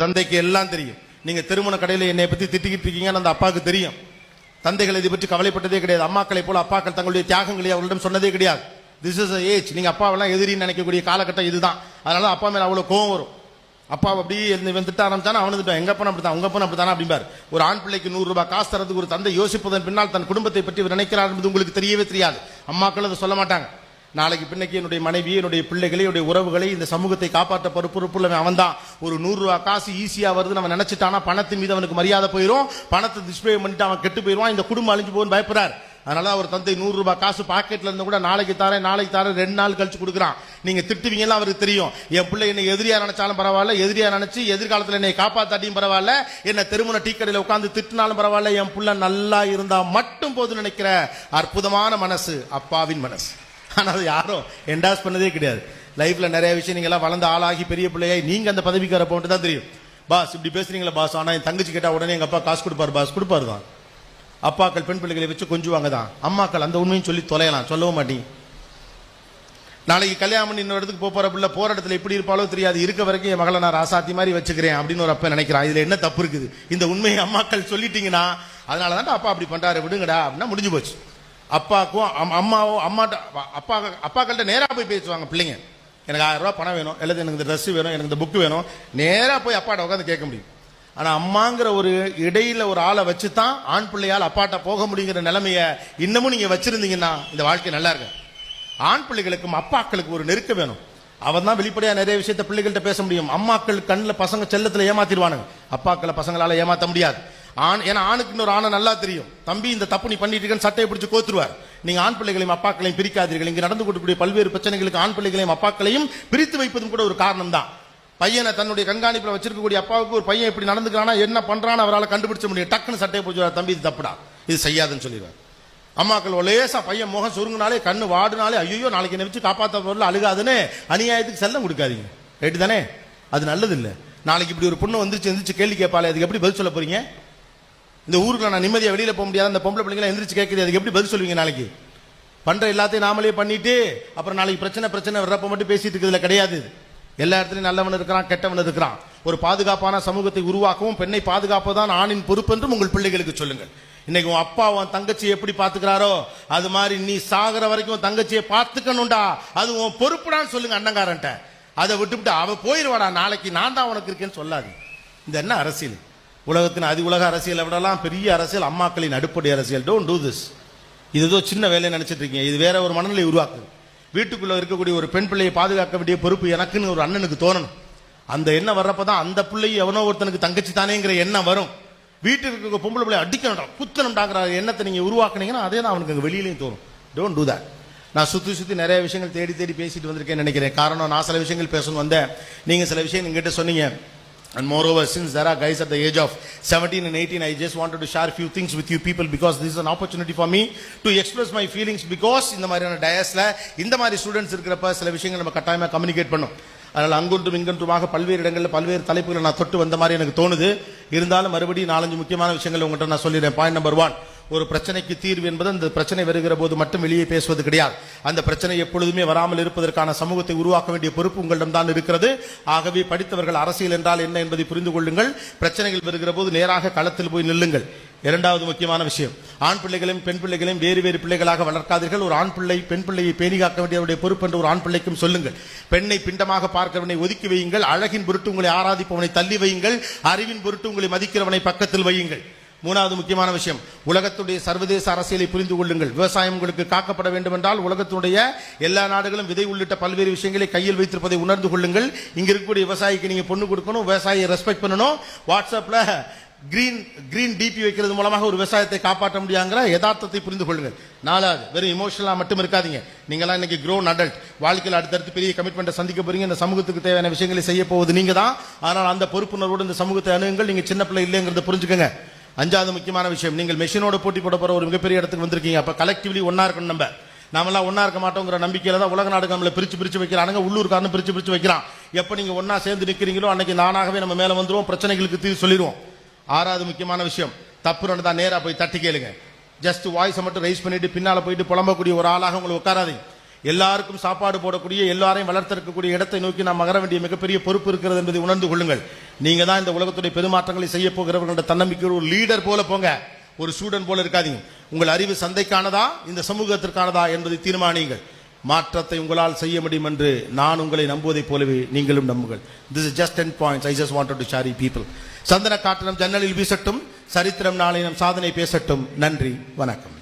தந்தைக்கு எல்லாம் தெரியும். நீங்க திருமண கடையில் என்னை பத்தி திட்டிக்கிட்டு இருக்கீங்கன்னு அந்த அப்பாவுக்கு தெரியும். தந்தைகள் இதை பற்றி கவலைப்பட்டதே கிடையாது. அம்மாக்களை போல அப்பாக்கள் தங்களுடைய தியாகங்களை அவர்களிடம் சொன்னதே கிடையாது. This is age. நீங்க அப்பாவெல்லாம் எதிரின்னு நினைக்கக்கூடிய காலகட்டம் இதுதான். அதனால அப்பா மேல அவ்வளவு கோவம் வரும். அப்பா அப்படியே இவன் திட்ட ஆரம்பிச்சானா அவனுக்கு எங்க பண்ண அப்படித்தான் உங்க பண்ண அப்படித்தானா அப்படிம்பாரு. ஒரு ஆண் பிள்ளைக்கு 100 ரூபாய் காசு தரதுக்கு ஒரு தந்தை யோசிப்பதன் பின்னால் தன் குடும்பத்தை பற்றி நினைக்கிறார் என்பது உங்களுக்கு தெரியவே தெரியாது. அம்மாக்கள் அதை சொல்ல மாட்டாங்க. நாளைக்கு பின்னைக்கு என்னுடைய மனைவி, என்னுடைய பிள்ளைகளை, என்னுடைய உறவுகளை, இந்த சமூகத்தை காப்பாற்ற பொறுப்புள்ள அவன் தான். ஒரு 100 ரூபாய் காசு ஈஸியா வருது நம்ம நினைச்சிட்டானா பணத்தின் மீது அவனுக்கு மரியாதை போயிடும். பணத்தை டிஸ்பிளே பண்ணிட்டு அவன் கெட்டு போயிடுவான். இந்த குடும்பம் அழிஞ்சு போகுன்னு பயப்படுறாரு. அதனால ஒரு தந்தை 100 ரூபாய் காசு பாக்கெட்ல இருந்து கூட நாளைக்கு தாரேன் 2 நாள் கழிச்சு கொடுக்குறான். நீங்க திட்டுவீங்கலாம் அவருக்கு தெரியும். என் பிள்ளை என்னை எதிரியா நினைச்சாலும் பரவாயில்ல, எதிரியா நினைச்சு எதிர்காலத்தில் என்னை காப்பாத்தாட்டியும் பரவாயில்ல, என்ன திருமண டீ கடையில் உட்கார்ந்து திட்டினாலும் பரவாயில்ல, என் பிள்ளை நல்லா இருந்தா மட்டும் போது நினைக்கிற அற்புதமான மனசு அப்பாவின் மனசு. ஆனால் அது யாரும் என்டாஸ் பண்ணதே கிடையாது. லைஃப்ல நிறைய விஷயம் நீங்க எல்லாம் வளர்ந்து ஆளாகி பெரிய பிள்ளையாய் நீங்க அந்த பதவிக்கு வர போட்டு தான் தெரியும். பாஸ் இப்படி பேசுறீங்களா பாஸ், ஆனா என் தங்கச்சி கேட்டா உடனே எங்க அப்பா காசு கொடுப்பாரு பாஸ், கொடுப்பாரு தான். அப்பாக்கள் பெண் பிள்ளைகளை வச்சு கொஞ்சுவாங்க தான். அம்மாக்கள் அந்த உண்மையும் சொல்லி தொலையலாம், சொல்லவும் மாட்டீங்க. நாளைக்கு கல்யாணம் பண்ணி இன்னொரு இடத்துக்கு போற பிள்ளை போற இடத்துல எப்படி இருப்பாலோ தெரியாது. இருக்க வரைக்கும் என் மகளை நான் ராசாத்தி மாதிரி வச்சுக்கிறேன் அப்படின்னு ஒரு அப்பா நினைக்கிறான். இதுல என்ன தப்பு இருக்குது? இந்த உண்மையை அம்மாக்கள் சொல்லிட்டீங்கன்னா அதனாலதான் அப்பா அப்படி பண்றாரு விடுங்கடா அப்படின்னா முடிஞ்சு போச்சு. அப்பாவுக்கும் அம்மாவும் அப்பாக்கள்கிட்ட நேரா போய் பேசுவாங்க பிள்ளைங்க. எனக்கு 1000 ரூபாய் பணம் வேணும், அல்லது எனக்கு இந்த ட்ரெஸ் வேணும், எனக்கு இந்த புக்கு வேணும், நேரா போய் அப்பாட்ட உட்காந்து கேட்க முடியும். ஆனா அம்மாங்கிற ஒரு இடையில ஒரு ஆளை வச்சுதான் ஆண் பிள்ளையால் அப்பாட்ட போக முடியுங்கிற நிலைமைய இன்னமும் நீங்க வச்சிருந்தீங்கன்னா இந்த வாழ்க்கை நல்லா இருக்கு. ஆண் பிள்ளைகளுக்கும் அப்பாக்களுக்கு ஒரு நெருக்க வேணும். அவன் தான் வெளிப்படையா நிறைய விஷயத்த பிள்ளைகள்கிட்ட பேச முடியும். அம்மாக்கள் கண்ணில் பசங்க செல்லத்துல ஏமாத்திடுவானுங்க, அப்பாக்களை பசங்களால ஏமாத்த முடியாது. ஏன்னா ஆணுக்கு இன்னொரு ஆணை நல்லா தெரியும். தம்பி இந்த தப்பு நீ பண்ணிட்டு இருக்கன்னு சட்டையை பிடிச்சு கோத்துருவார். நீங்க ஆண் பிள்ளைகளையும் அப்பாக்களையும் பிரிக்காதீர்கள். இங்க நடந்து கொள்ளக்கூடிய பல்வேறு பிரச்சனைகளுக்கு ஆண் பிள்ளைகளையும் அப்பாக்களையும் பிரித்து வைப்பதும் கூட ஒரு காரணம் தான். பையனை தன்னுடைய கண்காணிப்புல வச்சிருக்கக்கூடிய அப்பாவுக்கு ஒரு பையன் இப்படி நடந்துக்கிறானா என்ன பண்றான்னு அவரால் கண்டுபிடிச்ச முடியும். டக்குன்னு சட்டையை பிடிச்சி தம்பி இது தப்புடா, இது செய்யாதுன்னு சொல்லிடுவார். அம்மாக்கள் லேசா பையன் முகம் சுருங்கினாலே கண்ணு வாடுனாலே ஐயோ நாளைக்கு என்ன வச்சு காப்பாற்ற பொருள் அழுகாதுன்னு அநியாயத்துக்கு செல்லம் கொடுக்காதீங்க. ரைட்டு தானே? அது நல்லது இல்லை. நாளைக்கு இப்படி ஒரு பொண்ணு வந்துருச்சு கேள்வி கேட்பாலே, அதுக்கு எப்படி பதில் சொல்ல போறீங்க? இந்த ஊருக்குள்ள நான் நிம்மதியா வெளியில போக முடியாது, அந்த பொம்பளை பிள்ளைங்களை எந்திரிச்சு கேட்குது, அதுக்கு எப்படி பதில் சொல்லுவீங்க? நாளைக்கு பண்ற எல்லாத்தையும் நாமளே பண்ணிட்டு அப்புறம் நாளைக்கு பிரச்சனை வர்றப்ப மட்டும் பேசிட்டு இருக்கிறதுல கிடையாது. எல்லா இடத்துலையும் நல்லவன் இருக்கிறான், கெட்டவன் இருக்கிறான். ஒரு பாதுகாப்பான சமூகத்தை உருவாக்கவும் பெண்ணை பாதுகாப்பதான் ஆணின் பொறுப்பு என்றும் உங்கள் பிள்ளைகளுக்கு சொல்லுங்கள். இன்னைக்கு உன் அப்பா உன் தங்கச்சியை எப்படி பாத்துக்கிறாரோ அது மாதிரி நீ சாகிற வரைக்கும் தங்கச்சியை பார்த்துக்கணும்டா, அது உன் பொறுப்புடான்னு சொல்லுங்க அண்ணங்காரன்ட்ட. அதை விட்டுவிட்டு அவ போயிருவாடா நாளைக்கு நான் தான் உனக்கு இருக்கேன்னு சொல்லாது. இந்த என்ன அரசியல்? உலகத்தின் அதி உலக அரசியலை விடலாம் பெரிய அரசியல் அம்மாக்களின் அடிப்படை அரசியல். Don't do this. இது ஏதோ சின்ன வேலையை நினைச்சிட்டு இருக்கீங்க. இது வேற ஒரு மனநிலை உருவாக்குது. வீட்டுக்குள்ள இருக்கக்கூடிய ஒரு பெண் பிள்ளையை பாதுகாக்க வேண்டிய பொறுப்பு எனக்குன்னு ஒரு அண்ணனுக்கு தோணணும். அந்த எண்ணம் வர்றப்பதான் அந்த பிள்ளையை எவனோ ஒருத்தனுக்கு தங்கச்சி தானேங்கிற எண்ணம் வரும். வீட்டுக்கு இருக்க பொம்பளை பிள்ளை அடிக்கணும்டா குத்தணும்டாங்கிற எண்ணத்தை நீங்க உருவாக்குனீங்கன்னா அதே தான் அவனுக்கு வெளியிலையும் தோணும். Don't do that. நான் சுத்தி நிறைய விஷயங்கள் தேடி பேசிட்டு வந்திருக்கேன்னு நினைக்கிறேன். காரணம் நான் சில விஷயங்கள் பேசணும் வந்தேன், நீங்க சில விஷயம் எங்கிட்ட சொன்னீங்க. And moreover, since there are guys at the age of 17 and 18, I just wanted to share a few things with you people because this is an opportunity for me to express my feelings because இந்த மாதிரியான டயஸ்ல இந்த மாதிரி students இருக்கிறப்ப சில விஷயங்கள் நம்ம கட்டாயமா communicate பண்ணோம். அதனால அங்கொன்றும் இங்கொன்றுமாக பல்வேறு இடங்களில் பல்வேறு தலைப்புகளை நான் தொட்டு வந்த மாதிரி எனக்கு தோணுது. இருந்தாலும் மறுபடியும் 4-5 முக்கியமான விஷயங்கள் உங்கள்கிட்ட நான் சொல்லிடுறேன். பாயிண்ட் நம்பர் 1, ஒரு பிரச்சனைக்கு தீர்வு என்பது அந்த பிரச்சனை வருகிற போது மட்டும் வெளியே பேசுவது கிடையாது. அந்த பிரச்சனை எப்பொழுதுமே வராமல் இருப்பதற்கான சமூகத்தை உருவாக்க வேண்டிய பொறுப்பு உங்களிடம் தான் இருக்கிறது. ஆகவே படித்தவர்கள் அரசியல் என்றால் என்ன என்பதை புரிந்து கொள்ளுங்கள். பிரச்சனைகள் வருகிற போது நேராக களத்தில் போய் நில்லுங்கள். 2வது முக்கியமான விஷயம், ஆண் பிள்ளைகளையும் பெண் பிள்ளைகளையும் வேறு பிள்ளைகளாக வளர்க்காதீர்கள். ஒரு ஆண் பிள்ளை பெண் பிள்ளையை பேணி காக்க வேண்டிய பொறுப்பு என்று ஒரு ஆண் பிள்ளைக்கும் சொல்லுங்கள். பெண்ணை பிண்டமாக பார்க்கிறவனை ஒதுக்கி வையுங்கள். அழகின் பொருட்டு உங்களை ஆராதிப்பவனை தள்ளி வையுங்கள். அறிவின் பொருட்டு உங்களை மதிக்கிறவனை பக்கத்தில் வையுங்கள். 3வது முக்கியமான விஷயம், உலகத்துடைய சர்வதேச அரசியலை புரிந்து கொள்ளுங்கள். விவசாயம் உங்களுக்கு காக்கப்பட வேண்டும் என்றால் உலகத்துடைய எல்லா நாடுகளும் விதை உள்ளிட்ட பல்வேறு விஷயங்களை கையில் வைத்திருப்பதை உணர்ந்து கொள்ளுங்கள். இங்க இருக்கக்கூடிய விவசாயிக்கு நீங்க பொண்ணு கொடுக்கணும், விவசாயியை ரெஸ்பெக்ட் பண்ணணும். வாட்ஸ்அப்ல கிரீன் டிபி வைக்கிறது மூலமாக ஒரு விவசாயத்தை காப்பாற்ற முடியாங்கிற யதார்த்தத்தை புரிந்து கொள்ளுங்கள். 4வது, வெறும் இமோஷனலா மட்டும் இருக்காதீங்க. நீங்களாம் இன்னைக்கு க்ரோன் அடல்ட், வாழ்க்கையில் அடுத்தடுத்து பெரிய கமிட்மெண்ட்டை சந்திக்க போறீங்க. இந்த சமூகத்துக்கு தேவையான விஷயங்களை செய்ய போவது நீங்க தான். ஆனால் அந்த பொறுப்புணர்வோடு இந்த சமூகத்தை அணுகுங்கள். நீங்க சின்ன பிள்ளை இல்லைங்கிறத புரிஞ்சுக்கங்க. 5வது முக்கியமான விஷயம், நீங்கள் மெஷினோட போட்டி போட போற ஒரு மிகப்பெரிய இடத்துக்கு வந்திருக்கீங்க. அப்ப கலெக்டிவ்லி ஒன்னா இருக்கணும். நாமெல்லாம் ஒன்னா இருக்க மாட்டோங்கிற நம்பிக்கையில தான் உலக நாடுகள் நம்மளை பிரிச்சு வைக்கிறானுங்க. உள்ளூர்காரன்னு பிரிச்சு வைக்கிறான். எப்ப நீங்க ஒன்னா சேர்ந்து நிக்கிறீங்களோ அன்னைக்கு நானாகவே நம்ம மேல வந்துருவோம், பிரச்சனைகளுக்கு தீர்வு சொல்லிடுவோம். 6வது முக்கியமான விஷயம், தப்பு நடந்தா நேரா போய் தட்டி கேளுங்க. ஜஸ்ட் வாய்ஸை மட்டும் ரைஸ் பண்ணிட்டு பின்னால போயிட்டு புலம்பக்கூடிய ஒரு ஆளாக உங்களை உட்காராதீங்க. எல்லாருக்கும் சாப்பாடு போடக்கூடிய, எல்லாரையும் வளர்த்திருக்கக்கூடிய இடத்தை நோக்கி நாம் மகர வேண்டிய மிகப்பெரிய பொறுப்பு இருக்கிறது என்பதை உணர்ந்து கொள்ளுங்கள். நீங்க தான் இந்த உலகத்துடைய பெருமாற்றங்களை செய்ய போகிறவர்களோட தன்னம்பிக்கை ஒரு லீடர் போல போங்க, ஒரு ஸ்டூடெண்ட் போல இருக்காதீங்க. உங்கள் அறிவு சந்தைக்கானதா இந்த சமூகத்திற்கானதா என்பதை தீர்மானியுங்கள். மாற்றத்தை உங்களால் செய்ய முடியும் என்று நான் உங்களை நம்புவதைப் போலவே நீங்களும் நம்புங்கள். This is just 10 points. I just wanted to share with people. சந்தன காற்று நம் ஜன்னலில் வீசட்டும், சரித்திரம் நாளை நம் சாதனை பேசட்டும். நன்றி, வணக்கம்.